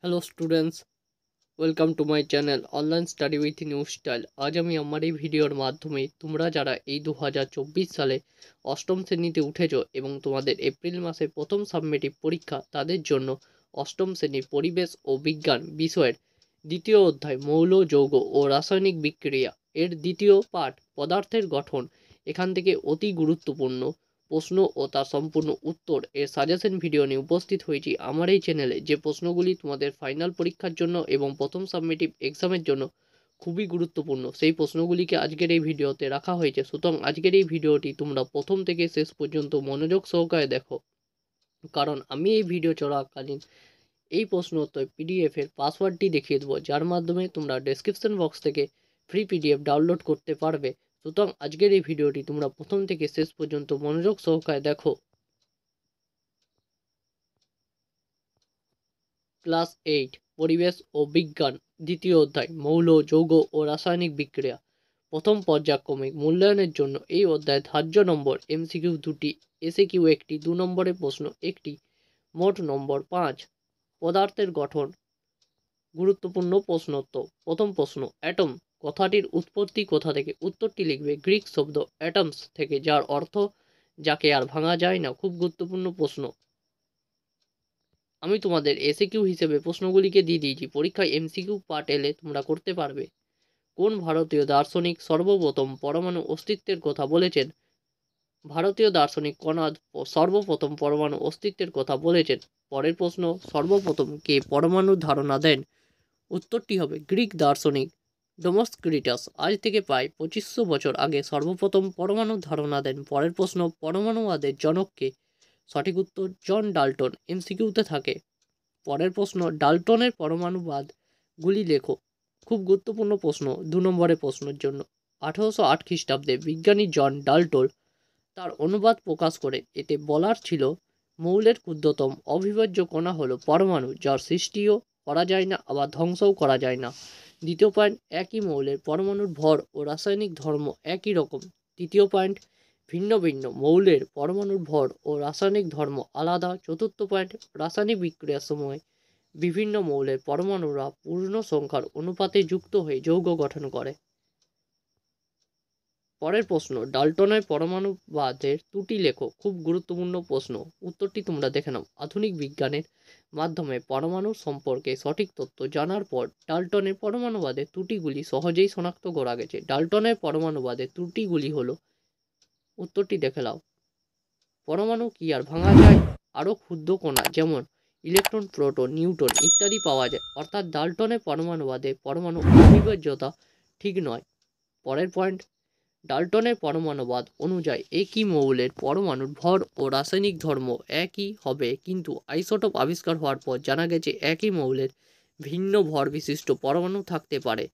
Hello students, welcome to my channel online study with new style. আজ আমি আমার এই ভিডিওর মাধ্যমে তোমরা যারা এই 2024 সালে অষ্টম শ্রেণীতে উঠেছ এবং তোমাদের এপ্রিল মাসে প্রথম সাবমেটিভ পরীক্ষা, তাদের জন্য অষ্টম শ্রেণীর পরিবেশ ও বিজ্ঞান বিষয়ের দ্বিতীয় অধ্যায় মৌল যৌগ ও রাসায়নিক বিক্রিয়া এর দ্বিতীয় পাঠ পদার্থের গঠন, এখান থেকে অতি গুরুত্বপূর্ণ প্রশ্ন ও তার সম্পূর্ণ উত্তর এর সাজেশন ভিডিও নিয়ে উপস্থিত হয়েছি আমার এই চ্যানেলে, যে প্রশ্নগুলি তোমাদের ফাইনাল পরীক্ষার জন্য এবং প্রথম সাবমেটিভ এক্সামের জন্য খুবই গুরুত্বপূর্ণ, সেই প্রশ্নগুলিকে আজকের এই ভিডিওতে রাখা হয়েছে। সুতরাং আজকের এই ভিডিওটি তোমরা প্রথম থেকে শেষ পর্যন্ত মনোযোগ সহকারে দেখো, কারণ আমি এই ভিডিও চলাকালীন এই প্রশ্ন উত্তর পিডিএফ এর পাসওয়ার্ডটি দেখিয়ে দেবো, যার মাধ্যমে তোমরা ডেসক্রিপশন বক্স থেকে ফ্রি পিডিএফ ডাউনলোড করতে পারবে। সুতরাং আজকের এই ভিডিওটি তোমরা প্রথম থেকে শেষ পর্যন্ত মনোযোগ সহকারে দেখো। ক্লাস 8 পরিবেশ ও বিজ্ঞান দ্বিতীয় অধ্যায় মৌল যৌগ ও রাসায়নিক বিক্রিয়া প্রথম পর্যায়ক্রমিক মূল্যায়নের জন্য এই অধ্যায়ে ধার্য নম্বর এমসিকিউ 2টি, এসএকিউ 1টি, 2 নম্বরের প্রশ্ন 1টি, মোট নম্বর 5। পদার্থের গঠন গুরুত্বপূর্ণ প্রশ্নোত্তর। প্রথম প্রশ্ন, অ্যাটম কথাটির উৎপত্তি কোথা থেকে? উত্তরটি লিখবে গ্রিক শব্দ অ্যাটমস থেকে, যার অর্থ যাকে আর ভাঙা যায় না। খুব গুরুত্বপূর্ণ প্রশ্ন। আমি তোমাদের এসএকিউ হিসেবে প্রশ্নগুলিকে দিয়ে দিয়েছি, পরীক্ষায় এমসিকিউ পার্ট এলে তোমরা করতে পারবে। কোন ভারতীয় দার্শনিক সর্বপ্রথম পরমাণু অস্তিত্বের কথা বলেছেন? ভারতীয় দার্শনিক কণাদ সর্বপ্রথম পরমাণু অস্তিত্বের কথা বলেছেন। পরের প্রশ্ন, সর্বপ্রথম কে পরমাণুর ধারণা দেন? উত্তরটি হবে গ্রিক দার্শনিক ডেমোক্রিটাস। আজ থেকে প্রায় 2500 বছর আগে সর্বপ্রথম পরমাণুর ধারণা দেন। পরের প্রশ্ন, পরমাণুবাদের জনককে? সঠিক উত্তর জন ডাল্টন। এমসিকিউতে থাকে। পরের প্রশ্ন, ডাল্টনের পরমাণুবাদগুলি লেখো। খুব গুরুত্বপূর্ণ প্রশ্ন 2 নম্বরের প্রশ্নের জন্য। 1808 খ্রিস্টাব্দে বিজ্ঞানী জন ডাল্টন তার অনুবাদ প্রকাশ করে। এতে বলার ছিল মৌলের ক্ষুদ্রতম অবিভাজ্য কণা হলো পরমাণু, যার সৃষ্টিও করা যায় না আবার ধ্বংসও করা যায় না। দ্বিতীয় পয়েন্ট, একই মৌলের পরমাণুর ভর ও রাসায়নিক ধর্ম একই রকম। তৃতীয় পয়েন্ট, ভিন্ন ভিন্ন মৌলের পরমাণুর ভর ও রাসায়নিক ধর্ম আলাদা। চতুর্থ পয়েন্ট, রাসায়নিক বিক্রিয়ার সময় বিভিন্ন মৌলের পরমাণুরা পূর্ণ সংখ্যার অনুপাতে যুক্ত হয়ে যৌগ গঠন করে। পরের প্রশ্ন, ডাল্টনের পরমাণুবাদের ত্রুটি লেখো। খুব গুরুত্বপূর্ণ প্রশ্ন, উত্তরটি তোমরা দেখে নাও। আধুনিক বিজ্ঞানের মাধ্যমে পরমাণু সম্পর্কে সঠিক তথ্য জানার পর ডাল্টনের পরমাণুবাদের ত্রুটিগুলি সহজেই শনাক্ত করা গেছে। ডাল্টনের পরমাণুবাদের ত্রুটিগুলি হলো, উত্তরটি দেখে নাও। পরমাণু কি আর ভাঙা যায়? আরও ক্ষুদ্র কণা যেমন ইলেকট্রন, প্রোটন, নিউট্রন ইত্যাদি পাওয়া যায়। অর্থাৎ ডাল্টনের পরমাণুবাদে পরমাণু অবিভাজ্যতা ঠিক নয়। পরের পয়েন্ট, ডাল্টনের পরমাণুবাদ অনুযায়ী একই মৌলের পরমাণুর ভর ও রাসায়নিক ধর্ম একই হবে, কিন্তু আইসোটোপ আবিষ্কার হওয়ার পর জানা গেছে একই মৌলের ভিন্ন ভর বিশিষ্ট পরমাণু থাকতে পারে।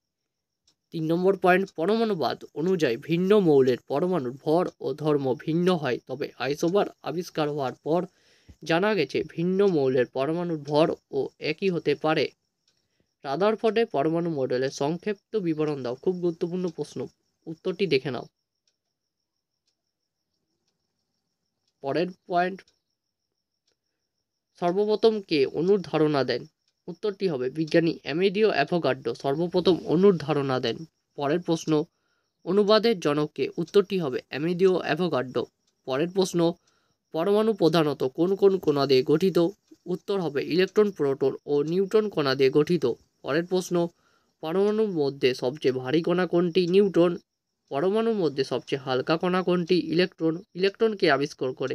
3 নম্বর পয়েন্ট, পরমাণুবাদ অনুযায়ী ভিন্ন মৌলের পরমাণুর ভর ও ধর্ম ভিন্ন হয়, তবে আইসোবার আবিষ্কার হওয়ার পর জানা গেছে ভিন্ন মৌলের পরমাণুর ভর ও একই হতে পারে। রাদারফোর্ডের পরমাণু মডেলের সংক্ষিপ্ত বিবরণ দাও। খুব গুরুত্বপূর্ণ প্রশ্ন, উত্তরটি দেখে নাও। পরের পয়েন্ট, সর্বপ্রথম কে অণুর ধারণা দেন? উত্তরটি হবে বিজ্ঞানী অ্যামেডিও অ্যাভোগাড্রো সর্বপ্রথম অণুর ধারণা দেন। পরের প্রশ্ন, অনুবাদের জনককে? উত্তরটি হবে অ্যামেডিও অ্যাভোগাড্রো। পরের প্রশ্ন, পরমাণু প্রধানত কোন কোন কণা দিয়ে গঠিত? উত্তর হবে ইলেকট্রন, প্রোটন ও নিউট্রন কণা দিয়ে গঠিত। পরের প্রশ্ন, পরমাণুর মধ্যে সবচেয়ে ভারী কণা কোনটি? নিউট্রন। পরমাণুর মধ্যে সবচেয়ে হালকা কণা কোনটি? ইলেকট্রন। ইলেকট্রনকে আবিষ্কার করে?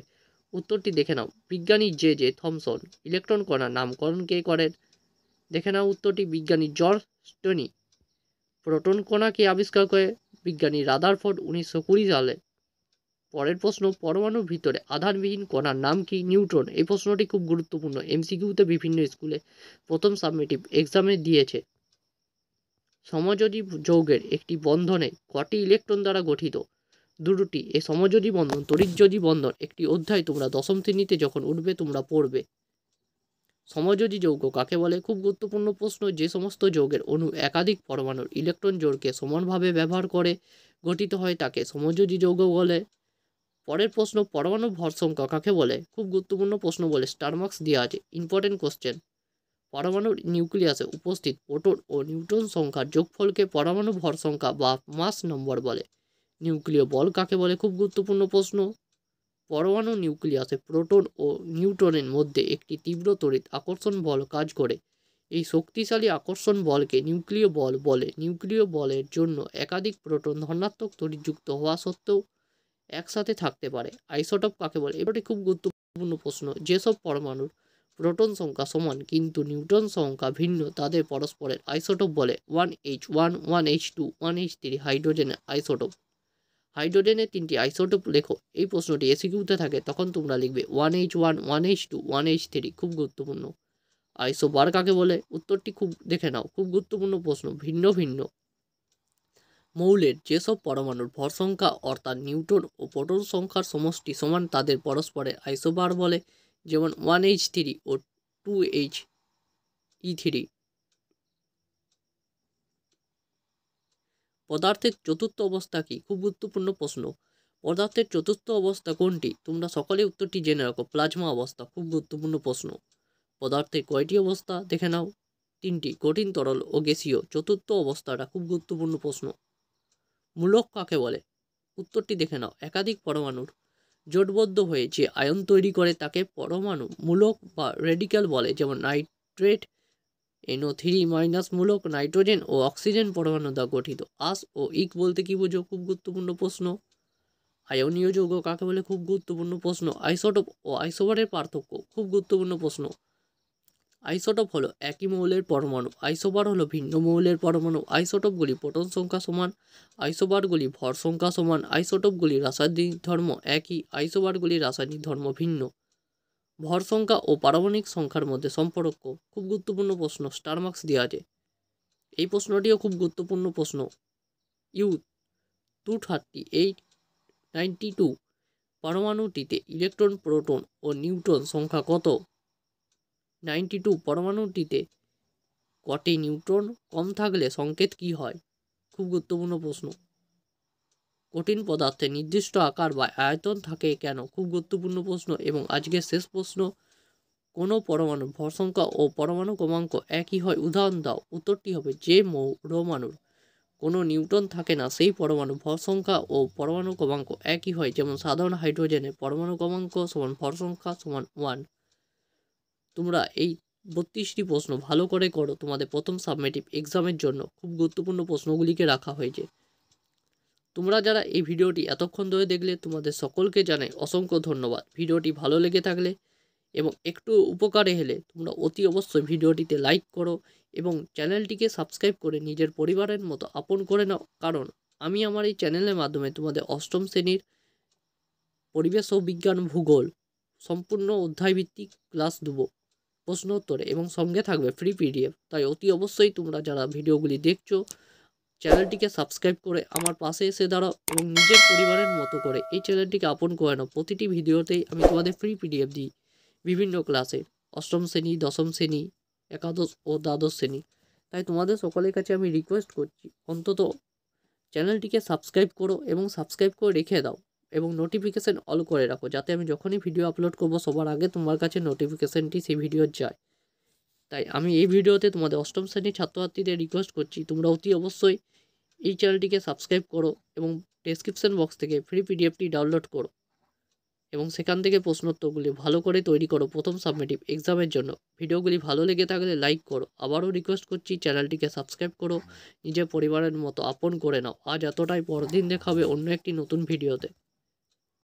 উত্তরটি দেখে নাও বিজ্ঞানী জে জে থমসন। ইলেকট্রন কণার নামকরণ কে করেন? দেখে নাও উত্তরটি বিজ্ঞানী জর্জ স্টোনি। প্রোটন কণা কে আবিষ্কার করে? বিজ্ঞানী রাদারফোর্ড 1920 সালে। পরের প্রশ্ন, পরমাণুর ভিতরে আধানবিহীন কণার নাম কি? নিউট্রন। এই প্রশ্নটি খুব গুরুত্বপূর্ণ, এমসিকিউতে বিভিন্ন স্কুলে প্রথম সাবমেটিভ এক্সামে দিয়েছে। সমযোজী যৌগের একটি বন্ধনে কটি ইলেকট্রন দ্বারা গঠিত? দুটি। এই সমযোজী বন্ধন তড়িৎযোজী বন্ধন একটি অধ্যায় তোমরা দশম শ্রেণীতে যখন উঠবে তোমরা পড়বে। সমযোজী যৌগ কাকে বলে? খুব গুরুত্বপূর্ণ প্রশ্ন, যে সমস্ত যৌগের অণু একাধিক পরমাণুর ইলেকট্রন জোড়কে সমানভাবে ব্যবহার করে গঠিত হয় তাকে সমযোজী যৌগ বলে। পরের প্রশ্ন, পরমাণু ভর সংখ্যা কাকে বলে? খুব গুরুত্বপূর্ণ প্রশ্ন বলে স্টার মার্কস দেওয়া আছে, ইম্পর্টেন্ট কোশ্চেন। পরমাণুর নিউক্লিয়াসে উপস্থিত প্রোটন ও নিউট্রন সংখ্যার যোগফলকে পরমাণু ভর সংখ্যা বা মাস নম্বর বলে। নিউক্লিয় বল কাকে বলে? খুব গুরুত্বপূর্ণ প্রশ্ন। পরমাণু নিউক্লিয়াসে প্রোটন ও নিউট্রনের মধ্যে একটি তীব্র তড়িৎ আকর্ষণ বল কাজ করে। এই শক্তিশালী আকর্ষণ বলকে নিউক্লিয় বল বলে। নিউক্লিয় বলের জন্য একাধিক প্রোটন ধনাত্মক তড়িৎযুক্ত হওয়া সত্ত্বেও একসাথে থাকতে পারে। আইসোটোপ কাকে বলে? এবারে খুব গুরুত্বপূর্ণ প্রশ্ন। যেসব পরমাণুর প্রোটন সংখ্যা সমান কিন্তু নিউট্রন সংখ্যা ভিন্ন তাদের পরস্পরের আইসোটোপ বলে। 1H1, 1H2, 1H3 হাইড্রোজেনের আইসোটোপ। হাইড্রোজেনের 3টি আইসোটোপ লেখো। এই প্রশ্নটি এসিকিউতে থাকে, তখন তোমরা লিখবে 1H1, 1H2, 1H3। খুব গুরুত্বপূর্ণ। আইসোবার কাকে বলে? উত্তরটি খুব দেখে নাও, খুব গুরুত্বপূর্ণ প্রশ্ন। ভিন্ন ভিন্ন মৌলের যেসব পরমাণুর ভর সংখ্যা অর্থাৎ নিউট্রন ও প্রোটন সংখ্যার সমষ্টি সমান তাদের পরস্পরের আইসোবার বলে। যেমন 1H3 ও 2He3। পদার্থের চতুর্থ অবস্থা কি? খুব গুরুত্বপূর্ণ প্রশ্ন। পদার্থের চতুর্থ অবস্থা কোনটি? তোমরা সকলে উত্তরটি জেনে রাখো, প্লাজমা অবস্থা। খুব গুরুত্বপূর্ণ প্রশ্ন। পদার্থের কয়টি অবস্থা দেখে নাও? 3টি, কঠিন, তরল ও গ্যাসীয়। চতুর্থ অবস্থাটা খুব গুরুত্বপূর্ণ প্রশ্ন। মূলক কাকে বলে? উত্তরটি দেখে নাও। একাধিক পরমাণুর জোটবদ্ধ হয়ে যে আয়ন তৈরি করে তাকে পরমাণু মূলক বা রেডিক্যাল বলে। যেমন নাইট্রেট NO3- মূলক নাইট্রোজেন ও অক্সিজেন পরমাণু দ্বারা গঠিত। আস ও ইক বলতে কি বোঝো? খুব গুরুত্বপূর্ণ প্রশ্ন। আয়নীয় যৌগ কাকে বলে? খুব গুরুত্বপূর্ণ প্রশ্ন। আইসোটোপ ও আইসোবারের পার্থক্য? খুব গুরুত্বপূর্ণ প্রশ্ন। আইসোটোপ হলো একই মৌলের পরমাণু, আইসোবার হলো ভিন্ন মৌলের পরমাণু। আইসোটোপগুলি প্রোটন সংখ্যা সমান, আইসোবারগুলি ভর সংখ্যা সমান। আইসোটোপগুলি রাসায়নিক ধর্ম একই, আইসোবারগুলি রাসায়নিক ধর্ম ভিন্ন। ভর সংখ্যা ও পারমাণবিক সংখ্যার মধ্যে সম্পর্ক? খুব গুরুত্বপূর্ণ প্রশ্ন। স্টার মার্কস দেওয়া আছে। এই প্রশ্নটিও খুব গুরুত্বপূর্ণ প্রশ্ন। U-238-92 পরমাণুটিতে ইলেকট্রন, প্রোটন ও নিউট্রন সংখ্যা কত? 92 পরমাণুটিতে কটি নিউট্রন কম থাকলে সংকেত কি হয়? খুব গুরুত্বপূর্ণ প্রশ্ন। কঠিন পদার্থে নির্দিষ্ট আকার বা আয়তন থাকে কেন? খুব গুরুত্বপূর্ণ প্রশ্ন। এবং আজকের শেষ প্রশ্ন, কোনো পরমাণুর ভর সংখ্যা ও পরমাণু ক্রমাঙ্ক একই হয়, উদাহরণ দাও। উত্তরটি হবে যে পরমাণুর কোনো নিউট্রন থাকে না সেই পরমাণু ভর সংখ্যা ও পরমাণু ক্রমাঙ্ক একই হয়। যেমন সাধারণ হাইড্রোজেনের পরমাণু ক্রমাঙ্ক সমান ভর সংখ্যা সমান 1। তোমরা এই 32টি প্রশ্ন ভালো করে করো তোমাদের প্রথম সাবমেটিভ এক্সামের জন্য। খুব গুরুত্বপূর্ণ প্রশ্নগুলিকে রাখা হয়েছে। তোমরা যারা এই ভিডিওটি এতক্ষণ ধরে দেখলে তোমাদের সকলকে জানাই অসংখ্য ধন্যবাদ। ভিডিওটি ভালো লেগে থাকলে এবং একটু উপকারে হলে তোমরা অতি অবশ্যই ভিডিওটিতে লাইক করো এবং চ্যানেলটিকে সাবস্ক্রাইব করে নিজের পরিবারের মতো আপন করে নাও। কারণ আমি আমার এই চ্যানেলের মাধ্যমে তোমাদের অষ্টম শ্রেণীর পরিবেশ ও বিজ্ঞান ভূগোল সম্পূর্ণ অধ্যায়ভিত্তিক ক্লাস দেবো প্রশ্ন উত্তরে, এবং সঙ্গে থাকবে ফ্রি PDF। তাই অতি অবশ্যই তোমরা যারা ভিডিওগুলি দেখছো চ্যানেলটিকে সাবস্ক্রাইব করে আমার পাশে এসে দাঁড়াও এবং নিজের পরিবারের মতো করে এই চ্যানেলটিকে আপন করে নাও। প্রতিটি ভিডিওতেই আমি তোমাদের ফ্রি PDF দিই বিভিন্ন ক্লাসের, অষ্টম শ্রেণী, দশম শ্রেণী, একাদশ ও দ্বাদশ শ্রেণী। তাই তোমাদের সকলের কাছে আমি রিকোয়েস্ট করছি অন্তত চ্যানেলটিকে সাবস্ক্রাইব করো এবং সাবস্ক্রাইব করে রেখে দাও এবং নোটিফিকেশান অল করে রাখো, যাতে আমি যখনই ভিডিও আপলোড করব সবার আগে তোমার কাছে নোটিফিকেশানটি সেই ভিডিওর যায়। তাই আমি এই ভিডিওতে তোমাদের অষ্টম শ্রেণীর ছাত্রছাত্রীদের রিকোয়েস্ট করছি তোমরা অতি অবশ্যই এই চ্যানেলটিকে সাবস্ক্রাইব করো এবং ডেসক্রিপশন বক্স থেকে ফ্রি PDFটি ডাউনলোড করো এবং সেখান থেকে প্রশ্নোত্তরগুলি ভালো করে তৈরি করো প্রথম সাবমেটিভ এক্সামের জন্য। ভিডিওগুলি ভালো লেগে থাকলে লাইক করো। আবারও রিকোয়েস্ট করছি চ্যানেলটিকে সাবস্ক্রাইব করো, নিজের পরিবারের মতো আপন করে নাও। আজ এতটাই, পরদিন দেখা হবে অন্য একটি নতুন ভিডিওতে।